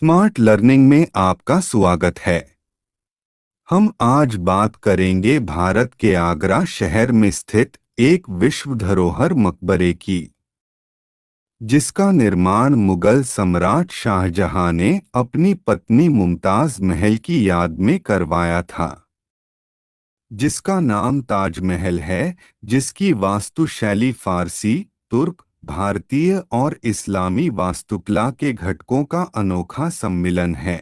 Smart learning में आपका स्वागत है। हम आज बात करेंगे भारत के आगरा शहर में स्थित एक विश्व धरोहर मकबरे की, जिसका निर्माण मुगल सम्राट शाहजहां ने अपनी पत्नी मुमताज महल की याद में करवाया था, जिसका नाम ताजमहल है, जिसकी वास्तुशैली फारसी, तुर्क, भारतीय और इस्लामी वास्तुकला के घटकों का अनोखा सम्मिलन है।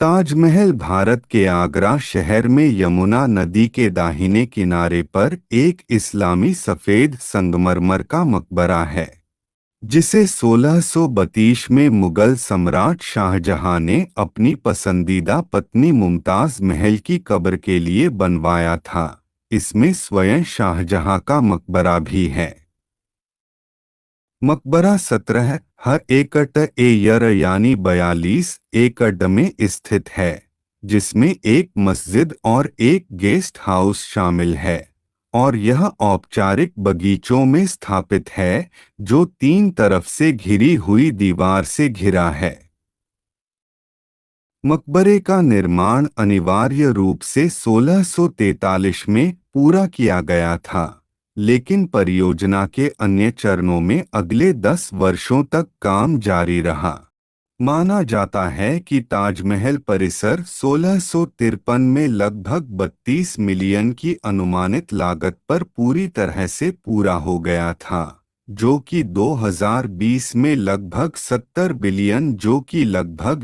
ताजमहल भारत के आगरा शहर में यमुना नदी के दाहिने किनारे पर एक इस्लामी सफ़ेद संगमरमर का मकबरा है, जिसे 1632 में मुगल सम्राट शाहजहां ने अपनी पसंदीदा पत्नी मुमताज महल की कब्र के लिए बनवाया था। इसमें स्वयं शाहजहां का मकबरा भी है। मकबरा 17 एकड़ एयर यानी 42 एकड़ में स्थित है, जिसमें एक मस्जिद और एक गेस्ट हाउस शामिल है, और यह औपचारिक बगीचों में स्थापित है, जो 3 तरफ से घिरी हुई दीवार से घिरा है। मकबरे का निर्माण अनिवार्य रूप से 1643 में पूरा किया गया था, लेकिन परियोजना के अन्य चरणों में अगले 10 वर्षों तक काम जारी रहा। माना जाता है कि ताजमहल परिसर 1653 में लगभग 32 मिलियन की अनुमानित लागत पर पूरी तरह से पूरा हो गया था, जो कि 2020 में लगभग 70 बिलियन, जो कि लगभग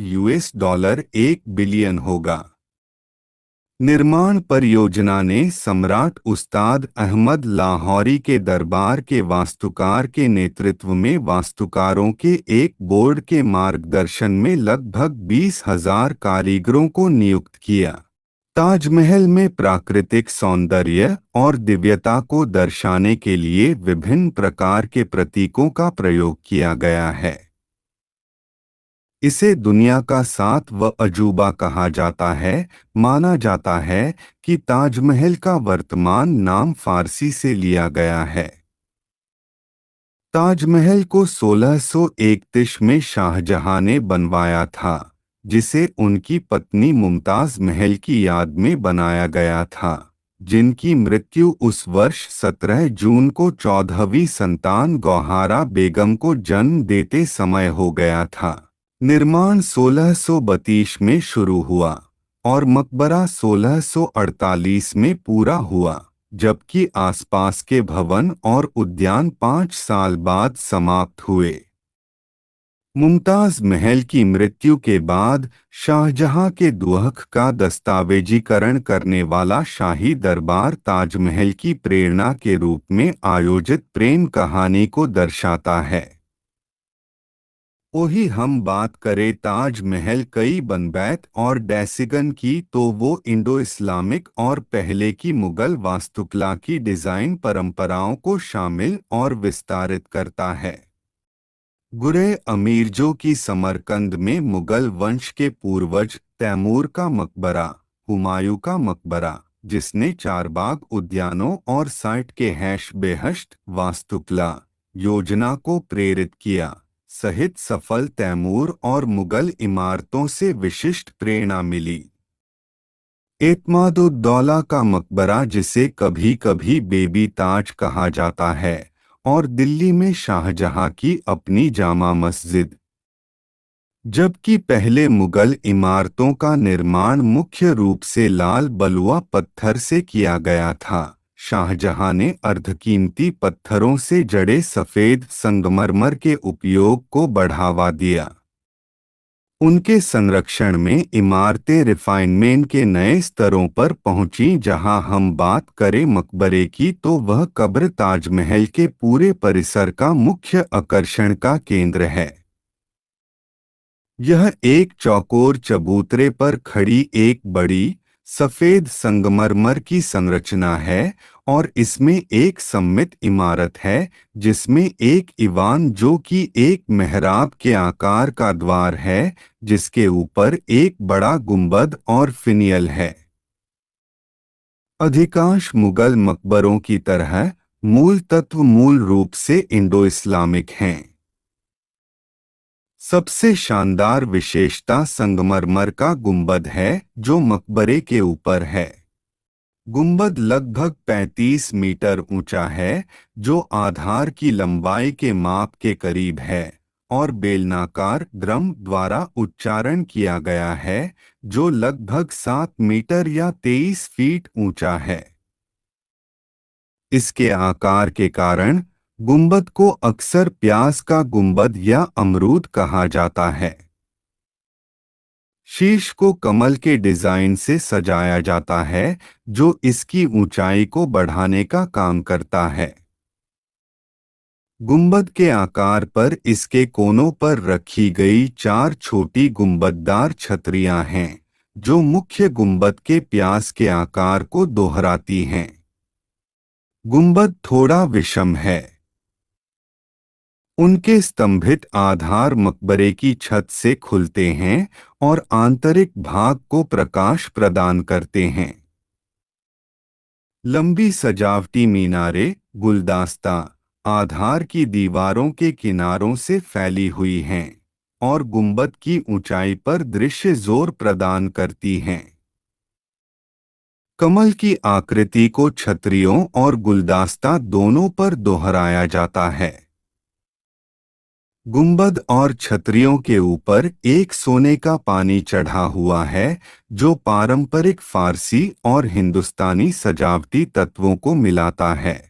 $1 बिलियन होगा। निर्माण परियोजना ने सम्राट उस्ताद अहमद लाहौरी के दरबार के वास्तुकार के नेतृत्व में वास्तुकारों के एक बोर्ड के मार्गदर्शन में लगभग 20,000 कारीगरों को नियुक्त किया। ताजमहल में प्राकृतिक सौंदर्य और दिव्यता को दर्शाने के लिए विभिन्न प्रकार के प्रतीकों का प्रयोग किया गया है। इसे दुनिया का 7वां अजूबा कहा जाता है। माना जाता है कि ताजमहल का वर्तमान नाम फारसी से लिया गया है। ताजमहल को 1631 में शाहजहां ने बनवाया था, जिसे उनकी पत्नी मुमताज महल की याद में बनाया गया था, जिनकी मृत्यु उस वर्ष 17 जून को 14वीं संतान गौहरा बेगम को जन्म देते समय हो गया था। निर्माण 1632 में शुरू हुआ और मकबरा 1648 में पूरा हुआ, जबकि आसपास के भवन और उद्यान 5 साल बाद समाप्त हुए। मुमताज महल की मृत्यु के बाद शाहजहां के दुअख का दस्तावेजीकरण करने वाला शाही दरबार ताजमहल की प्रेरणा के रूप में आयोजित प्रेम कहानी को दर्शाता है। वही हम बात करें ताजमहल कई बनबैत और डैसिगन की, तो वो इंडो इस्लामिक और पहले की मुगल वास्तुकला की डिज़ाइन परंपराओं को शामिल और विस्तारित करता है। गुरे अमीरजो की समरकंद में मुगल वंश के पूर्वज तैमूर का मकबरा, हुमायूं का मकबरा, जिसने चारबाग उद्यानों और साइट के हैश बेहश्त वास्तुकला योजना को प्रेरित किया, सहित सफल तैमूर और मुगल इमारतों से विशिष्ट प्रेरणा मिली। एतमादुद्दौला का मकबरा, जिसे कभी कभी बेबी ताज कहा जाता है, और दिल्ली में शाहजहां की अपनी जामा मस्जिद। जबकि पहले मुगल इमारतों का निर्माण मुख्य रूप से लाल बलुआ पत्थर से किया गया था, शाहजहां ने अर्धकीमती पत्थरों से जड़े सफ़ेद संगमरमर के उपयोग को बढ़ावा दिया। उनके संरक्षण में इमारतें रिफाइनमेंट के नए स्तरों पर पहुंची। जहां हम बात करें मकबरे की, तो वह कब्र ताजमहल के पूरे परिसर का मुख्य आकर्षण का केंद्र है। यह एक चौकोर चबूतरे पर खड़ी एक बड़ी सफ़ेद संगमरमर की संरचना है, और इसमें एक सममित इमारत है, जिसमें एक ईवान, जो कि एक मेहराब के आकार का द्वार है, जिसके ऊपर एक बड़ा गुंबद और फिनियल है। अधिकांश मुगल मकबरों की तरह मूल तत्व मूल रूप से इंडो इस्लामिक हैं। सबसे शानदार विशेषता संगमरमर का गुंबद है जो मकबरे के ऊपर है। गुंबद लगभग 35 मीटर ऊंचा है, जो आधार की लंबाई के माप के करीब है, और बेलनाकार ड्रम द्वारा उच्चारण किया गया है, जो लगभग 7 मीटर या 23 फीट ऊंचा है। इसके आकार के कारण गुंबद को अक्सर प्यास का गुंबद या अमरूद कहा जाता है। शीश को कमल के डिजाइन से सजाया जाता है, जो इसकी ऊंचाई को बढ़ाने का काम करता है। गुंबद के आकार पर इसके कोनों पर रखी गई 4 छोटी गुंबददार छतरियां हैं, जो मुख्य गुंबद के प्यास के आकार को दोहराती हैं। गुंबद थोड़ा विषम है। उनके स्तंभित आधार मकबरे की छत से खुलते हैं और आंतरिक भाग को प्रकाश प्रदान करते हैं। लंबी सजावटी मीनारें, गुलदस्ता, आधार की दीवारों के किनारों से फैली हुई हैं और गुंबद की ऊंचाई पर दृश्य जोर प्रदान करती हैं। कमल की आकृति को छतरियों और गुलदस्ता दोनों पर दोहराया जाता है। गुंबद और छतरियों के ऊपर एक सोने का पानी चढ़ा हुआ है, जो पारंपरिक फारसी और हिंदुस्तानी सजावटी तत्वों को मिलाता है।